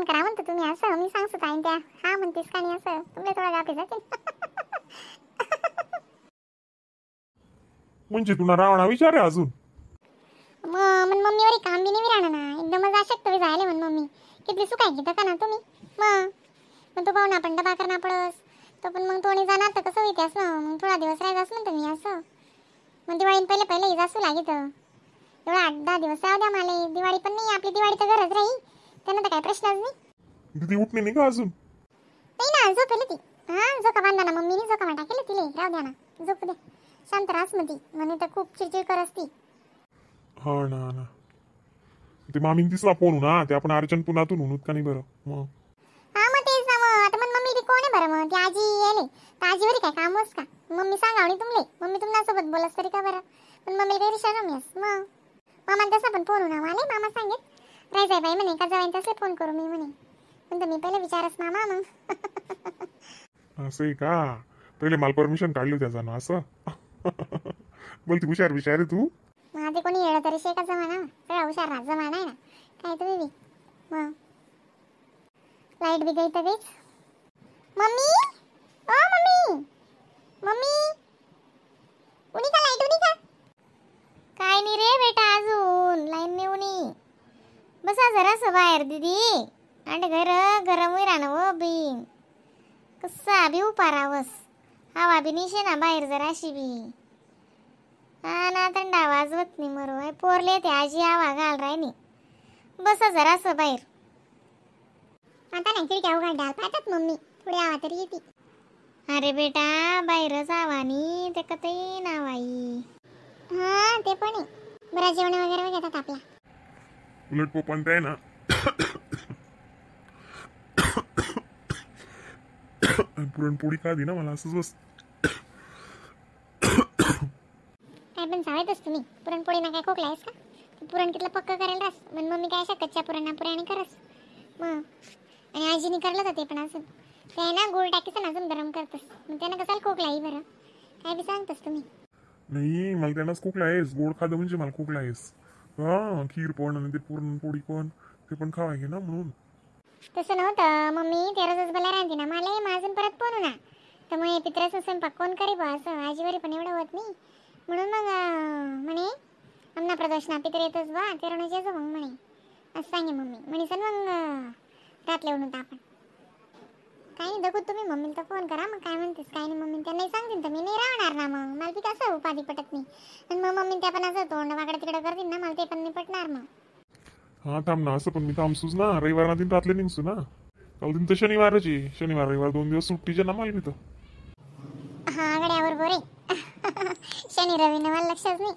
Phone करा म्हणतो तुम्ही असं मी सांगतो ताईन त्या हा म्हणतेस का नाही असं तुमले थोडा गाफी जाते म्हणजे तुला रावणा विचार आहे अजून. मग मम्मीवर काम बी नाही राहणार ना एकदमच अशक्त बी झाले म्हण मम्मी किती सुकाय घेता का ना तुम्ही मग तो पाहुणा पण डबा करणार पडस तो पण मग तोणी जाणार तर कसं होईते असं मग थोडा दिवस राहायचं म्हणतो मी असं मग दिवाळीन पहिले जासू लागित एवढा 8-10 दिवस राहू द्या मला दिवाळी पण नाही आपली दिवाळी तर घरच राही त्यांना तर काही प्रश्नच नाही. दीदी उठणे नाही का अजून. नाही ना झोपेल ती झोका बांधा ना मम्मीने झोका टाकेल तिले राहू द्या ना झोपू द्या शांत राहस मग ती म्हणे तर खूप चिडचिड कर असती. हा ना ते मामीन दिसला फोन ना ते आपण अर्जंट पुण्यातून होऊन का नाही बरं मग. हा मग तेच ना मग आता मग मम्मी ती कोण आहे बरं मग ती आजी येले तर आजीवरी काय कामच का मम्मी सांगावणी तुमले मम्मी तुमच्यासोबत बोलस तरी का बरं पण मम्मी काही रिक्षा रमेस मग मामा तसा पण फोन होणार आले मामा सांगेत राहायचंय बाई म्हणे का जाईन तसे फोन करू मी म्हणे पण मी पहिले विचारस मामा मग असं आहे का पहिले मला परमिशन काढली त्याचा ना असं बोलती हुशार विचार आहे तू. माझे कोणी येणं तरी शेका जमाना सगळा हुशार राहा जमाना आहे ना काय तुम्ही बी मग लाईट बी गई तर गईच. मम्मी ओ मम्मी मम्मी उनी का लाईट उनी का काय नाही रे बेटा अजून लाईन नाही उनी बसा जरा बाहेर दीदी आणि घर गरम होई राहणं व बीन कसा बी उपारावस हवा बी निशे ना बाहेर जराशी बी हा ना थंड आवाज होत नाही मरो पोरले ते आजी हवा घाल राहिनी बसा जरा बाहेर आता नाही खिडक्या उघड्या पाहतात मम्मी थोडी हवा तरी येते. अरे बेटा बाहेरच हवानी ते कतही नावाई हा ते पण आहे बरं जेवण वगैरे घेतात आपला उलट पोपन ते आहे ना पुरणपोळी का दी ना मला असंच बस काय पण सांगतच तुम्ही पुरणपोळी ना काय खोकला आहेस का पुरण कितलं पक्क करायला रास मग मम्मी काय अशा कच्च्या पुरणापुऱ्याने करस मग आणि आजीने करलं तर ते पण असं ते आहे ना गोळ टाकीचं अजून गरम करतस मग त्यानं कसाला खोकला आहे बरं काय बी सांगतस तुम्ही. नाही मला त्यांनाच खोकला आहेस गोड खादं म्हणजे मला खोकला आहेस हा खीर पण आणि ते पुरणपोळी पण ते पण खावायचे ना म्हणून. तसं नव्हतं मम्मी ते रोजच बोला राहते ना मला माझून परत फोन ना तर मग पित्राचा स्वयंपाक कोण करे बा असं आजीवरी पण एवढं होत नाही म्हणून मग म्हणे आमना प्रदोष ना पित्र येतच बा ते रोणाचे मग म्हणे असं सांगे मम्मी म्हणे सर मग रातले म्हणून आपण काय नाही दगूत तुम्ही मम्मीला तर फोन करा मग काय म्हणतेस काय नाही मम्मी त्यांनाही सांगतील तर मी नाही राहणार ना मग मला बी कसं उपाधी पटत नाही आणि मग मम्मी त्या पण असं तोंड वाकडं तिकडं करतील ना मला ते पण नाही पटणार मग. हा थांब ना असं पण मी थांबसूच ना रविवार दिन रातले निघसू ना काल दिन तर शनिवारची शनिवार रविवार 2 दिवस सुट्टीचे ना मला मी तर. हा गड्यावर बोरे शनी रवी मला लक्षच नाही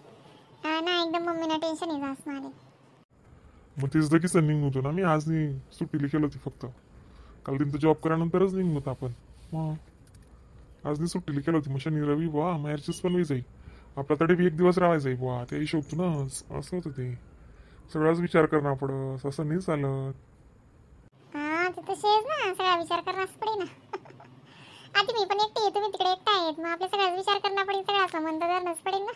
हा ना एकदम मम्मीला टेन्शन आहे जास्त मला. मग तेच तर किसन निघतो ना मी आज नाही सुट्टीला केलं होती फक्त काल दिन तर जॉब करानंतरच निघतो आपण मग आज नाही सुट्टीला केलं होती मग शनी रवी बुवा माहेरचीच पण वी जाई आपला तरी बी 1 दिवस राहायचं बुवा त्या हिशोब ना असं होतं ते सगळाच विचार करणं पडस असं नाही चालत. हा ते तसेच ना सगळा विचार करणारच पडे ना आता मी पण एकटी आहे तुम्ही तिकडे एकटा आहेत मग आपल्या सगळ्याच विचार करणं पडेल सगळा संबंध करणंच पडेल ना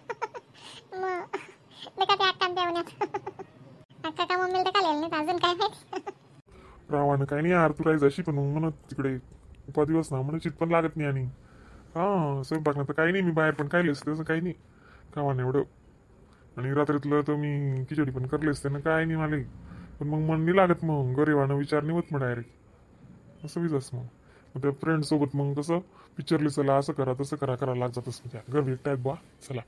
मग नका ते अक्का देवण्यात अक्का का मम्मीला तर कालेल नाही अजून काय माहिती रावानं काय नाही यार तू राहायचं अशी पण म्हणत तिकडे दिवस ना म्हणून चित पण लागत नाही आणि हा स्वयंपाक तर काही नाही मी बाहेर पण खायलेस तसं काही नाही खावानं एवढं आणि रात्रीतलं तर मी खिचडी पण करलेस त्यानं काय नाही मला पण मग मन नाही लागत मग गरीबानं विचार नाही होत मग डायरेक्ट असं विचारस मग त्या फ्रेंड सोबत मग कसं पिक्चरली चला असं करा तसं करा लाग जातस त्या घर एकटा आहेत बा चला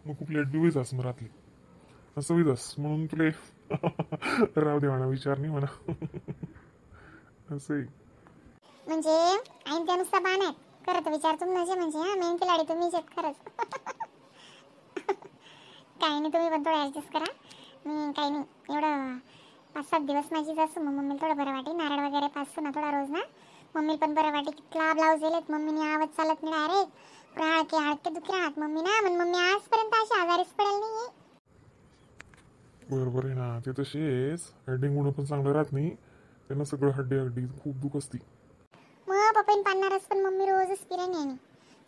मग खूप लेट बी होईजास मग रात्री असं होईजास म्हणून तुले राव दे म्हणा विचार नाही म्हणा असं म्हणजे आईन त्या नुसता बाण आहेत करत विचार म्हणजे हा मेन खिलाडी तुम्हीच आहेत खरंच काही नाही तुम्ही पण थोडं ॲडजस्ट करा मी काही नाही एवढं 5-7 दिवस माझी जासू मग मम्मीला थोडं बरं वाटे नारळ वगैरे पाचतो ना थोडा रोज ना मम्मी पण बरं वाटे कितला ब्लाऊज येलेत मम्मीने आवाज चालत नाही डायरेक्ट हाडके दुखी राहत मम्मी ना पण मम्मी आजपर्यंत अशी आजारीच पडेल नाही. बरोबर आहे ना ते तसेच हेडिंग म्हणून पण चांगलं राहत नाही त्यांना सगळं हड्डी खूप दुख असते मग पप्पाईन पाडणारच पण मम्मी रोजच पिराणी आणि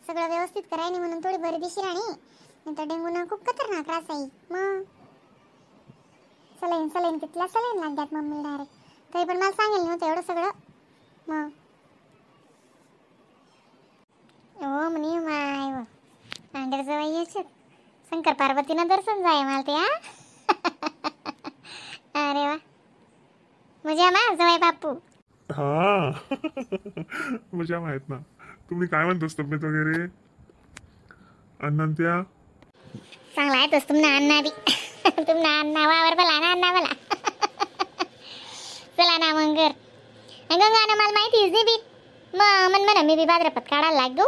सगळं व्यवस्थित करायनी म्हणून थोडी बरी दिशी राणी नाही तर डेंगूना खूप खतरनाक रास आहे मग सलाईन कितला सलाईन लागतात मम्मी डायरेक्ट तरी पण मला सांगेल नव्हतं एवढं सगळं. मग हो म्हणे माय व अंडर जवाई याच्यात शंकर पार्वतीनं दर्शन जाय मला ते. अरे वा मजा मा जवाई बापू. हा मजा माहित ना. तुम्ही काय म्हणतोस तब्येत वगैरे अण्णांत्या? चांगला आहे तोच तुमना अण्णा बी. तुमना अण्णा वावर भला ना अण्णा भला. चला ना मंगर गंगानं मला माहिती आहे बी मन म्हणा मी बी भाद्रपद काढायला लागू.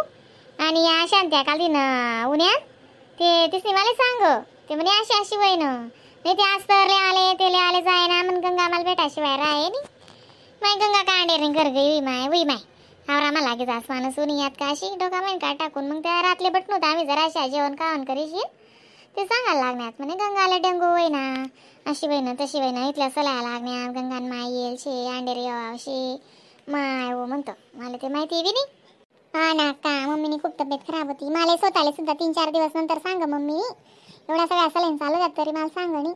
आणि या शांत्या काल उन्यात ते तिसरी मला सांग ते म्हणे अशी अशी वय ना नाही ते आज तरले आले तेले आले जाय ना मग गंगा मला भेटाशिवाय राहे नी माय गंगा कांडे रे घर गई माय आवरा मला लागे जास माणूस उनी यात का अशी डोका माहीन का टाकून मग त्या रातले बट नव्हतं आम्ही जरा अशा जेवण खावण करीशील ते सांगायला लागण्यात म्हणे गंगाला डेंगू होई ना अशी वय ना तशी वय ना इथल्या सलायला लागण्यात गंगान माय येईल शे अंडेर येवावशे माय हो म्हणतो मला ते माहिती बी नाही. हा ना का मम्मीने खूप तब्येत खराब होती मला स्वतःला सुद्धा 3-4 दिवस नंतर सांग मम्मी एवढा सगळा सलाईन चालू जात तरी मला सांग नी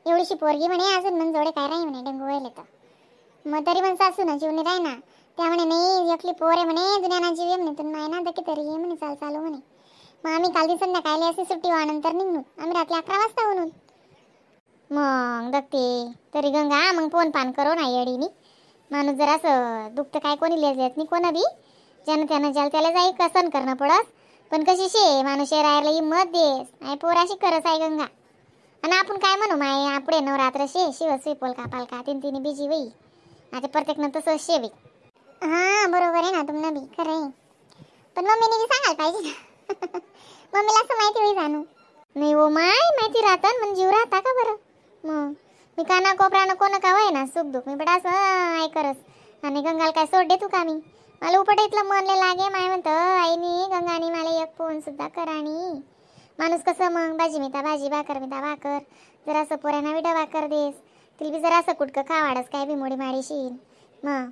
एवढीशी पोरगी म्हणे अजून मन जोडे काय राही म्हणे डेंगू व्हायला तर मग तरी पण सासू ना जीवने राही ना त्या म्हणे नाही एकली पोर आहे म्हणे दुनियाना जीव आहे म्हणे तुम्ही ना दकी तरी ये म्हणे चालू म्हणे. मग आम्ही काल संध्याकाळी अशी सुट्टी व्हानंतर निघून आम्ही रात्री 11 वाजता म्हणून मग दक्ते तरी गंगा मग फोन पान करो ना येडीनी माणूस जर असं दुखतं काय कोणी लिहित नाही कोणा बी ज्यानं त्यानं ज्याला त्याला जाई कसन करणं पडस पण कशी शे माणूस राहायला हिंमत देस आई पोराशी करस आहे गंगा. आणि आपण काय म्हणू माय आपले नवरात्र शे शिव श्रीपोल का पालका 3 बिजी वई आता प्रत्येकनं तसं शेवी. हा बरोबर आहे ना तुम्हाला बी खरं आहे पण मम्मीने बी सांगायला पाहिजे ना. मम्मीला असं माहिती होई जाणू नाही हो माय माहिती राहतात म्हणजे जीव राहता का बरं. मग मी काना कोपरानं कोण का होय ना सुख दुख मी बडा असं ऐ करस आणि गंगाला काय सोड दे तू का मी मला उपट इथलं मनले लागे माय म्हणतं आईनी गंगानी मला एक फोन सुद्धा कराणी माणूस कसं मग भाजी मिता भाजी भाकर मिता भाकर जरासं पोऱ्यांना विडा भाकर देस तिला बी जरासं कुटकं खावाडस काय बी मोडी माडीशील मग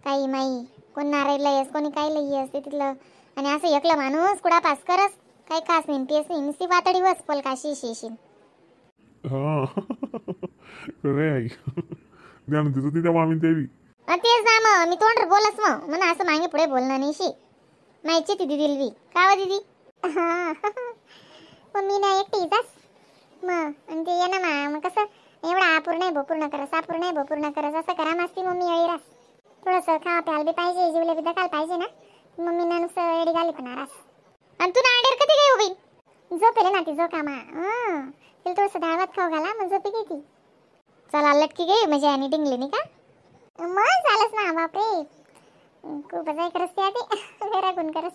काही माई कोण नारळ लयस कोणी काही लई असते तिथलं आणि असं एकलं माणूस कुडा पास करस काही खास नाही पेस नाही नुसती वातडी वस पलकाशी शेशील. हा खरे आई ध्यान देतो ती त्या मामी देवी तेच ना मग मी तोंडर बोलस मग म्हणा असं मागे पुढे बोलणार नाही शी माहिती दिदी दिलवी का व दिदी. हा मम्मी ना एकटीच मग आणि ते ना मग कसं एवढा अपूर्ण आहे पूर्ण करस अपूर्ण आहे पूर्ण करस असं करा मस्ती मम्मी येळी रास थोडंसं खा प्याल बी पाहिजे जीवले बी दखाल पाहिजे ना मम्मी ना नुसतं एडी घाली पण रास. आणि तू नाडेर कधी काय उभी झोपेले ना ती झोकामा तिला थोडंसं डाळभात खाऊ घाला मग झोपी घेती. चला लटकी गई म्हणजे आणि डिंगली नाही का मग झालंच ना बापरे खूपच आहे करस ते आधी वेरा गुण करस.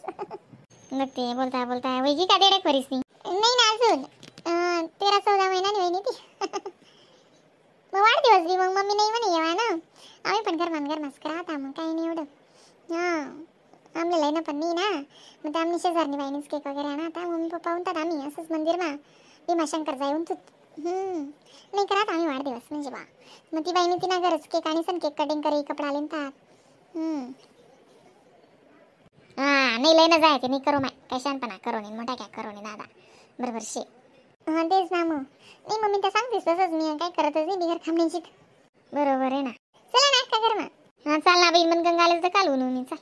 मग ते बोलता बोलता वैजी का देडे करीस नाही ना अजून 13-14 महिन्यानी वहिनी ती. मग वाढदिवस बी मग मम्मी नाही म्हणे येवा ना आम्ही पण गरमास करा आता मग काही नाही एवढं हां आमले लय ना पण नाही ना मग ते आम्ही शेजारनी बाईनीच केक वगैरे आणा आता मम्मी पप्पा म्हणतात आम्ही असंच मंदिर मा भीमाशंकर जाऊन तू नाही करत आम्ही वाढदिवस म्हणजे बा मग ती बाईनी तिना गरज केक आणि सन केक कटिंग करे कपडा आले तात हा नाही लय ना जायचे नाही करू माय काय शांतपणा करू नये मोठा काय करू नये दादा बरोबर शे. हा तेच ना मग नाही मम्मी तर सांगतेस तसंच मी काय करतच नाही बिगर खामण्याची बरोबर आहे ना. चला ना काय कर मग हा चाल ना बाई मन गंगाला तर कालवून मी चाल